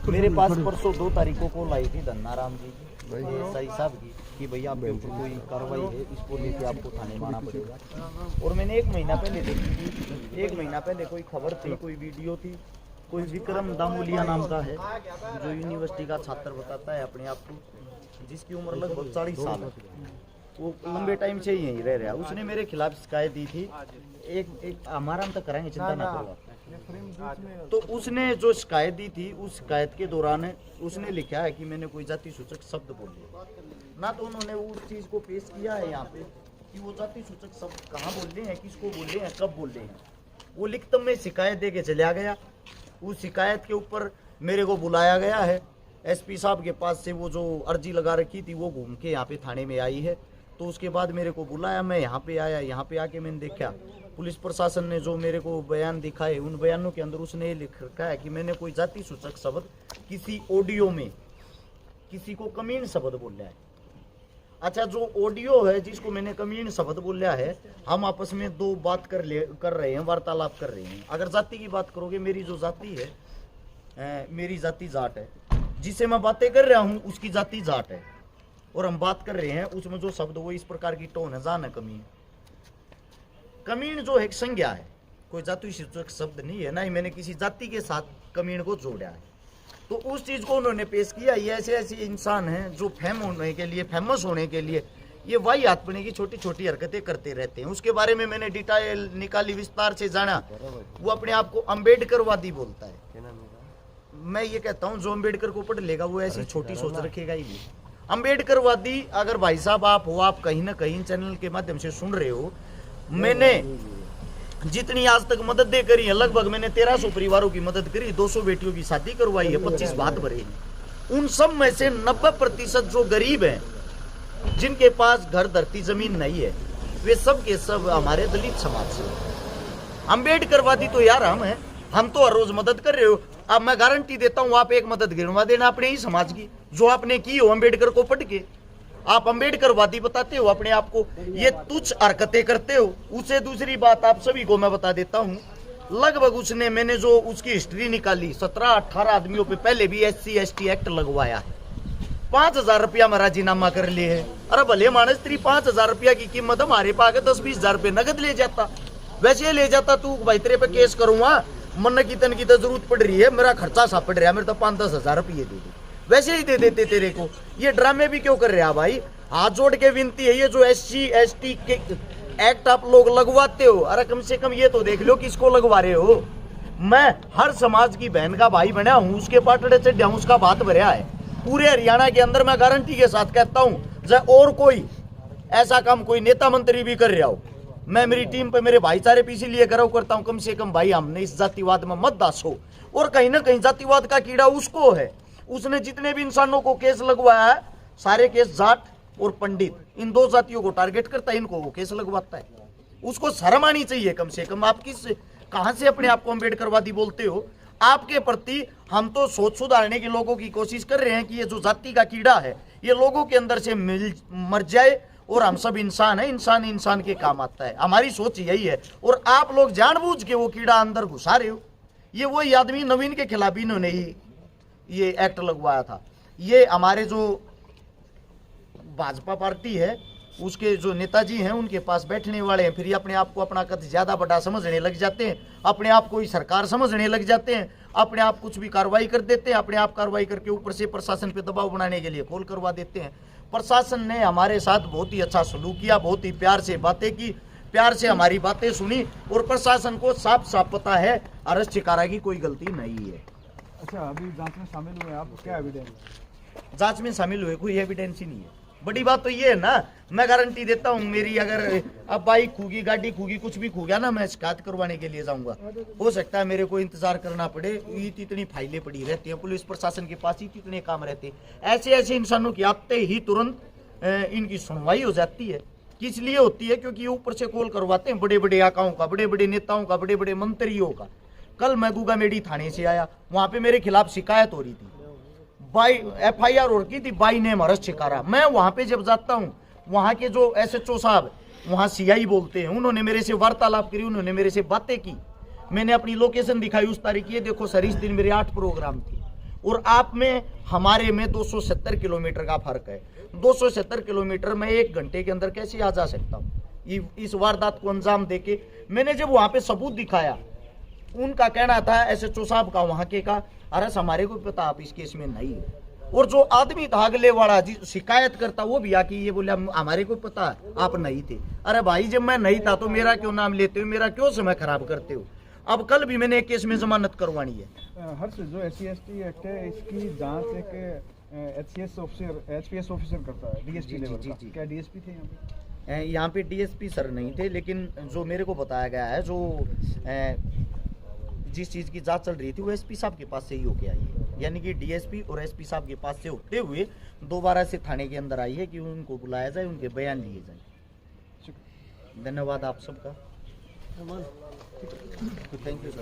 मेरे पास परसों 2 तारीखों को लाई थी धन्नाराम जी की एसआई साहब की कि भैया आपके ऊपर कोई कार्रवाई है, इसको लेके आपको थाने में आना पड़ेगा। और मैंने 1 महीना पहले देखी थी, 1 महीना पहले कोई खबर थी, कोई वीडियो थी, कोई विक्रम दामोलिया नाम का है जो यूनिवर्सिटी का छात्र बताता है अपने आप को, जिसकी उम्र लगभग 40 साल है, वो लंबे टाइम से ही यहीं रह रहा है। उसने मेरे खिलाफ शिकायत दी थी, एक हमारा हम तक कराएंगे, चिंता ना करो। तो उसने जो शिकायत दी थी, उस शिकायत के दौरान उसने लिखा है कि मैंने कोई जाति सूचक शब्द बोले ना, तो उन्होंने उस चीज को पेश किया है यहाँ पे कि वो जाति सूचक शब्द कहाँ बोले हैं, किसको बोले हैं, कब बोले हैं। वो लिखित में शिकायत दे के चला गया। उस शिकायत के ऊपर मेरे को बुलाया गया है एसपी साहब के पास से, वो जो अर्जी लगा रखी थी वो घूम के यहाँ पे थाने में आई है। तो उसके बाद मेरे को बुलाया, मैं यहाँ पे आया, यहाँ पे आके मैंने देखा पुलिस प्रशासन ने जो मेरे को बयान दिखाए, उन बयानों के अंदर उसने ये लिख रखा है कि मैंने कोई जाति सूचक शब्द किसी ऑडियो में किसी को कमीन शब्द बोला है। अच्छा, जो ऑडियो है जिसको मैंने कमीन शब्द बोला है, हम आपस में 2 बात कर रहे हैं, वार्तालाप कर रहे हैं। अगर जाति की बात करोगे, मेरी जो जाति है, मेरी जाति जाट है, जिससे मैं बातें कर रहा हूँ उसकी जाति जाट है, और हम बात कर रहे हैं उसमें जो शब्द वो इस प्रकार की टोन है, जान है कमीन। कमीन जो है संज्ञा है, कोई जाति सूचक शब्द नहीं है, ना ही मैंने किसी जाति के साथ कमीन को जोड़ा है। तो उस चीज को उन्होंने पेश किया। ये ऐसे ऐसे इंसान हैं जो फेमस होने के लिए ये वाही आत्मने की छोटी छोटी हरकतें करते रहते हैं। उसके बारे में मैंने डिटेल निकाली, विस्तार से जाना। वो अपने आप को अम्बेडकरवादी बोलता है। मैं ये कहता हूँ जो अम्बेडकर को पढ़ लेगा वो ऐसी छोटी सोच रखेगा ही नहीं। अम्बेडकरवादी अगर भाई साहब आप हो, आप कहीं ना कहीं चैनल के माध्यम से सुन रहे हो, मैंने जितनी आज तक मदद करी है, लगभग मैंने 1300 परिवारों की मदद करी, 200 बेटियों की शादी करवाई है, 25 भात भरे हैं। उन सब में से 90% जो गरीब हैं, जिनके पास घर धरती जमीन नहीं है, वे सब के सब हमारे दलित समाज से। अम्बेडकरवादी तो यार हम तो हर रोज मदद कर रहे हो। अब मैं गारंटी देता हूं, आप एक मदद गिनवा देना अपने ही समाज की जो आपने की हो अम्बेडकर को पढ़ के। आप अम्बेडकरवादी बताते हो अपने आप को, ये तुच्छ हरकतें करते हो। उसे दूसरी बात आप सभी को मैं बता देता हूं, लगभग उसने, मैंने जो उसकी हिस्ट्री निकाली, 17-18 आदमियों पे पहले भी SC/ST एक्ट लगवाया है। 5000 रुपया में राजीनामा कर लिए है। अरे भले मानस तेरी 5000 रुपया की कीमत हमारे पास 10-20 हजार रुपये नगद ले जाता, वैसे ले जाता तू भाई तेरे पे केस करूंगा, मन की तन की तो जरूरत पड़ रही है, मेरा खर्चा सा पड़ रहा है, मेरे तो 5-10 हजार रुपये दे दे, वैसे ही दे देते तेरे को। ये ड्रामे भी क्यों कर रहे हैं भाई? हाथ जोड़ के विनती है, ये जो SC/ST के एक्ट आप लोग लगवाते हो, अरे कम से कम ये तो देख लो किसको लगवा रहे हो। मैं हर समाज की बहन का भाई बना हूँ, उसके पाटड़े से डाउस का बात भरा है। पूरे हरियाणा के अंदर मैं गारंटी के साथ कहता हूँ, चाहे और कोई ऐसा काम कोई नेता मंत्री भी कर रहा हो, मैं मेरी टीम पे मेरे भाईचारे पे इसीलिए गर्व करता हूँ, कम से कम भाई हमने इस जातिवाद में मत दासो। और कहीं ना कहीं जातिवाद का कीड़ा उसको है, उसने जितने भी इंसानों को केस लगवाया है, सारे केस जाट और पंडित, इन 2 जातियों को टारगेट करता है, इनको वो केस लगवाता है। उसको शर्म आनी चाहिए कम से कम। आप कहां से अपने आप को अम्बेडकरवादी बोलते हो? आपके प्रति हम तो सोच सुधारने के लोगों की कोशिश कर रहे हैं कि ये जो जाति का कीड़ा है ये लोगों के अंदर से मर जाए, और हम सब इंसान है, इंसान इंसान के काम आता है। हमारी सोच यही है, और आप लोग जानबूझ के वो कीड़ा अंदर घुसा रहे हो। ये वही आदमी नवीन के खिलाफ इन्होंने ही ये एक्ट लगवाया था। ये हमारे जो भाजपा पार्टी है उसके जो नेताजी हैं उनके पास बैठने वाले हैं, फिर ये अपने आप को अपना कद ज्यादा बड़ा समझने लग जाते हैं, अपने आप को ही सरकार समझने लग जाते हैं, अपने आप कुछ भी कार्रवाई कर देते हैं, अपने आप कार्रवाई करके ऊपर से प्रशासन पे दबाव बनाने के लिए कॉल करवा देते हैं। प्रशासन ने हमारे साथ बहुत ही अच्छा सलूक किया, बहुत ही प्यार से बातें की, प्यार से हमारी बातें सुनी, और प्रशासन को साफ साफ पता है अरेस्ट शिकारा की कोई गलती नहीं है। अच्छा, अभी जांच में शामिल हुए आप, क्या एविडेंस? जांच में शामिल हुए कोई एविडेंस ही नहीं है। बड़ी बात तो ये है ना, मैं गारंटी देता हूँ, मेरी अगर अब बाइक खूगी, गाड़ी खूगी, कुछ भी खू गया ना, मैं शिकायत करवाने के लिए जाऊंगा। हो सकता है मेरे को इंतजार करना पड़े, इतनी फाइलें पड़ी रहती हैं पुलिस प्रशासन के पास, इतने काम रहते हैं। ऐसे ऐसे इंसानों की आते ही तुरंत इनकी सुनवाई हो जाती है। किस लिए होती है? क्योंकि ऊपर से कॉल करवाते हैं बड़े बड़े आकाओं का, बड़े बड़े नेताओं का, बड़े बड़े मंत्रियों का। कल मैं गुगामेडी थाने से आया, वहां पे मेरे खिलाफ शिकायत हो रही थी, FIR हो रही थी, बाई नेम अरेस्ट शिकारा। मैं वहां पे जब जाता हूं, वहां के जो SHO साहब, वहां CI बोलते हैं, उन्होंने मेरे से वार्तालाप करी, उन्होंने मेरे से बातें की, मैंने अपनी लोकेशन दिखाई उस तारीख, ये देखो सर इस दिन मेरे 8 प्रोग्राम थे। और आप में हमारे में 270 किलोमीटर का फर्क है। 270 किलोमीटर में 1 घंटे के अंदर कैसे आ जा सकता हूँ इस वारदात को अंजाम देके। मैंने जब वहां पे सबूत दिखाया, उनका कहना था SHO साहब का वहां के का, अरे हमारे को पता आप इस केस में नहीं है। और जो आदमी था अगले वाला जी शिकायत करता, वो भी आके ये बोला हमारे को पता आप नहीं थे। अरे भाई जब मैं नहीं था तो मेरा क्यों नाम लेते हो, मेरा क्यों समय खराब करते हो। अब कल भी मैंने एक केस में जमानत करवानी है। हर्ष, जो SC/ST एक्ट है इसकी जांच एक HPS ऑफिसर करता है, DSP लेवल का। क्या DSP थे यहाँ पे? यहाँ पे DSP सर नहीं थे, लेकिन जो मेरे को बताया गया है, जो जिस चीज़ की जांच चल रही थी वो SP साहब के पास से ही होके आई है। यानी कि DSP और SP साहब के पास से होते हुए दोबारा से थाने के अंदर आई है कि उनको बुलाया जाए, उनके बयान लिए जाए। धन्यवाद आप सबका। Thank you sir.